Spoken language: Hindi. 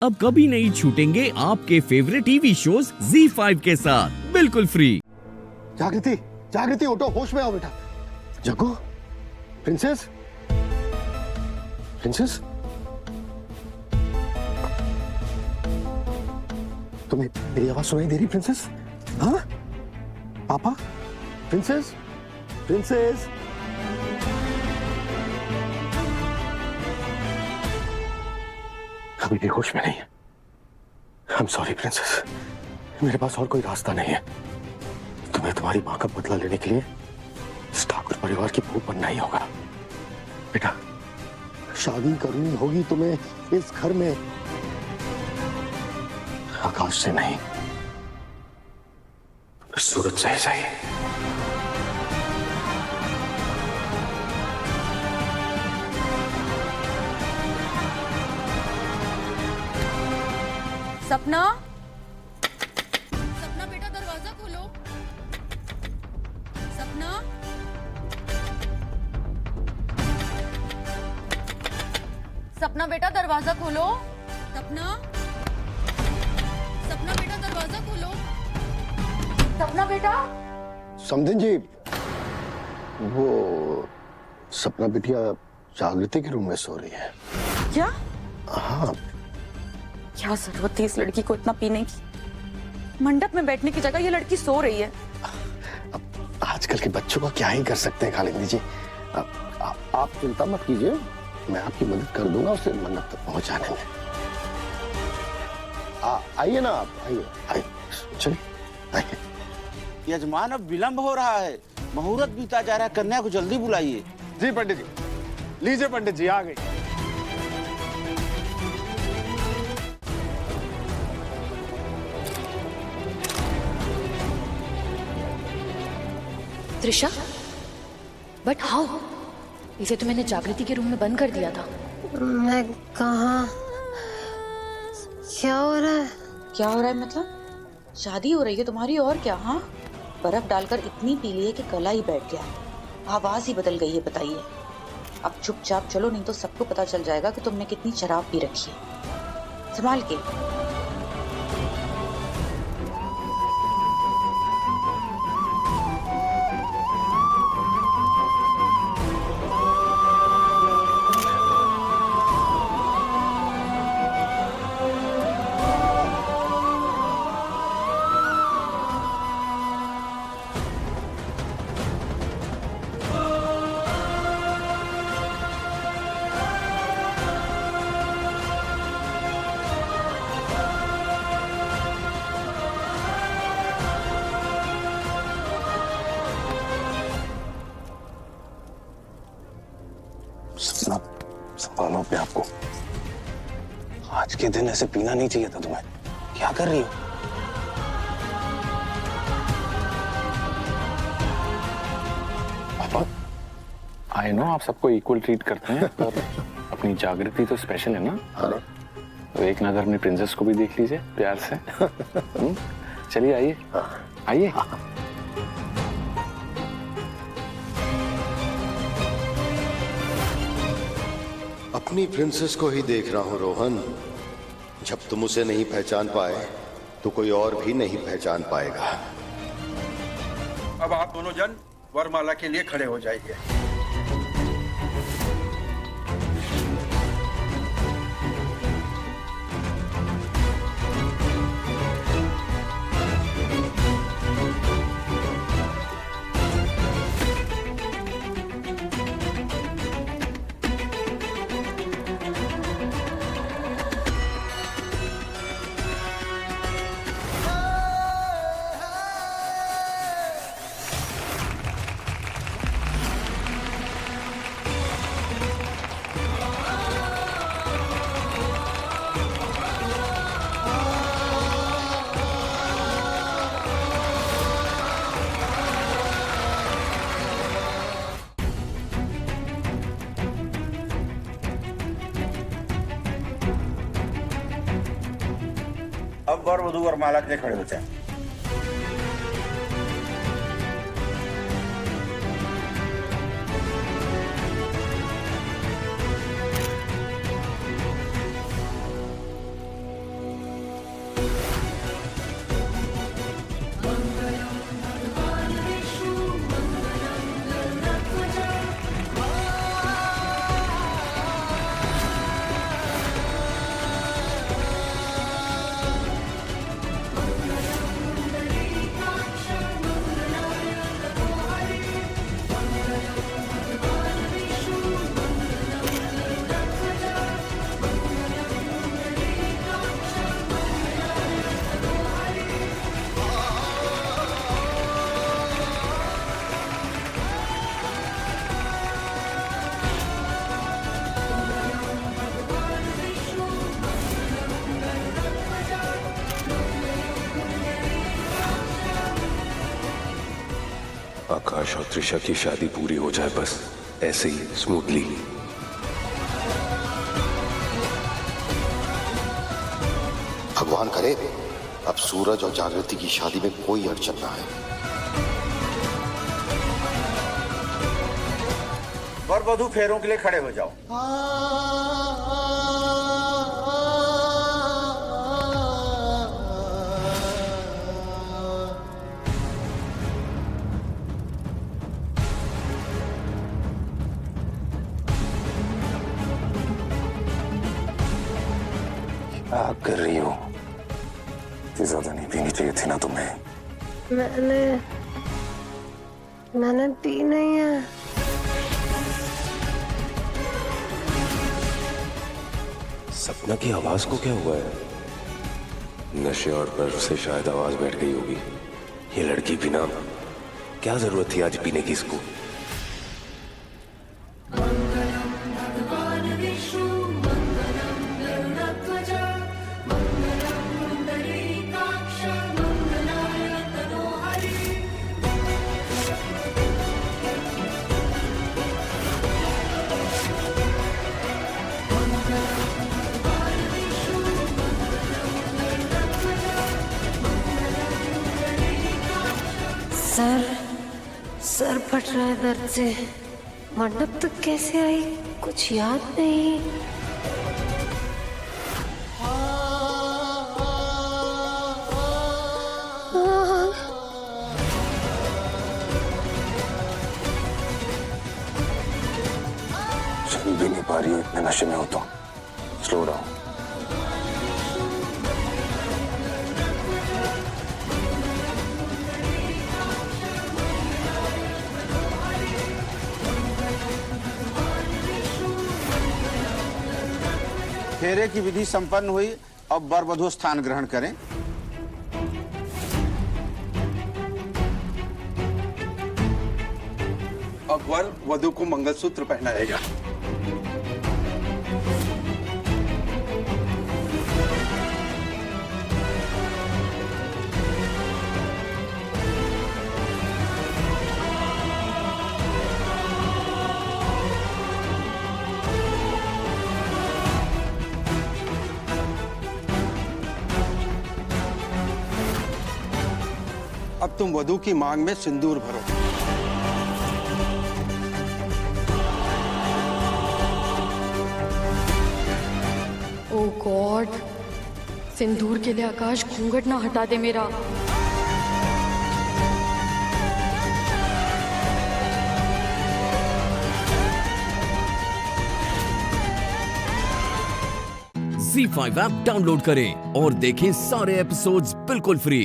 अब कभी नहीं छूटेंगे आपके फेवरेट टीवी शोज ZEE5 के साथ बिल्कुल फ्री। जागृति, जागृति उठो, होश में आओ बेटा। जग्गू, प्रिंसेस, प्रिंसेस, तुम्हें मेरी आवाज सुनाई दे रही प्रिंसेस? हाँ पापा, प्रिंसेस, प्रिंसेस, अभी भी होश में नहीं है। I'm sorry प्रिंसेस, मेरे पास और कोई रास्ता नहीं है। तुम्हें तुम्हारी मां का बदला लेने के लिए इस ठाकुर परिवार की बहू बनना ही होगा। बेटा, शादी करनी होगी तुम्हें इस घर में, आकाश से नहीं, सूरज से ही सही। सपना, सपना बेटा दरवाजा खोलो। सपना, सपना बेटा दरवाजा खोलो। सपना, सपना बेटा दरवाजा खोलो। सपना बेटा। समधिन जी, वो सपना बिटिया जागृति के रूम में सो रही है। क्या? हाँ, क्या जरूरत थी इस लड़की को इतना पीने की? मंडप में बैठने की जगह ये लड़की सो रही है। अब आजकल के बच्चों का क्या ही कर सकते हैं खालिंदी जी। आप चिंता मत कीजिए, मैं आपकी मदद कर दूंगा उसे मंडप तक पहुंचाने में। आइए ना आप, आइए आइए, चलिए आइए। यजमान, अब विलंब हो रहा है, मुहूर्त बीता जा रहा है, कन्या को जल्दी बुलाइए। जी पंडित जी, लीजिए पंडित जी, आ गई। Trisha, but how? इसे तो मैंने जागृति के रूम में बंद कर दिया था। मैं कहाँ? क्या हो रहा है? क्या हो रहा है मतलब? शादी हो रही है तुम्हारी, और क्या? हाँ, बर्फ डालकर इतनी पी ली है कि गला ही बैठ गया, आवाज ही बदल गई है। बताइए, अब चुपचाप चलो, नहीं तो सबको पता चल जाएगा कि तुमने कितनी शराब पी रखी है। संभाल के। संभालो अपने आपको। आज के दिन ऐसे पीना नहीं चाहिए था तुम्हें। क्या कर रही हो? पापा, आई नो आप सबको इक्वल ट्रीट करते हैं, पर अपनी जागृति तो स्पेशल है ना। अरे तो एक नजर अपनी प्रिंसेस को भी देख लीजिए प्यार से। चलिए आइए, आइए। अपनी प्रिंसेस को ही देख रहा हूं रोहन। जब तुम उसे नहीं पहचान पाए तो कोई और भी नहीं पहचान पाएगा। अब आप दोनों जन वरमाला के लिए खड़े हो जाइए। अब वर वधू वरमाला के लिए खड़े होते हैं। आकाश और त्रिशा की शादी पूरी हो जाए, बस ऐसे ही स्मूथली। भगवान करे अब सूरज और जागृति की शादी में कोई अड़चन ना आए। वर वधू फेरों के लिए खड़े हो जाओ। क्या कर रही हो? इतनी ज्यादा नहीं पीनी चाहिए थी ना तुम्हें। मैंने पी नहीं है। सपना की आवाज को क्या हुआ है? नशे और बर्फ से शायद आवाज बैठ गई होगी। ये लड़की बिना क्या जरूरत थी आज पीने की इसको? सर फट रहा है दर्द से। मंडप तक कैसे आई कुछ याद नहीं। चल भी नहीं पा रही हो, इतने नशे में हो तो स्लो डाउन। फेरे की विधि संपन्न हुई। अब वर वधू स्थान ग्रहण करें। अब वर वधू को मंगलसूत्र पहनाएगा। अब तुम वधू की मांग में सिंदूर भरो। ओ गॉड, सिंदूर के लिए आकाश घूंघट ना हटा दे मेरा। Z5 ऐप डाउनलोड करें और देखें सारे एपिसोड्स बिल्कुल फ्री।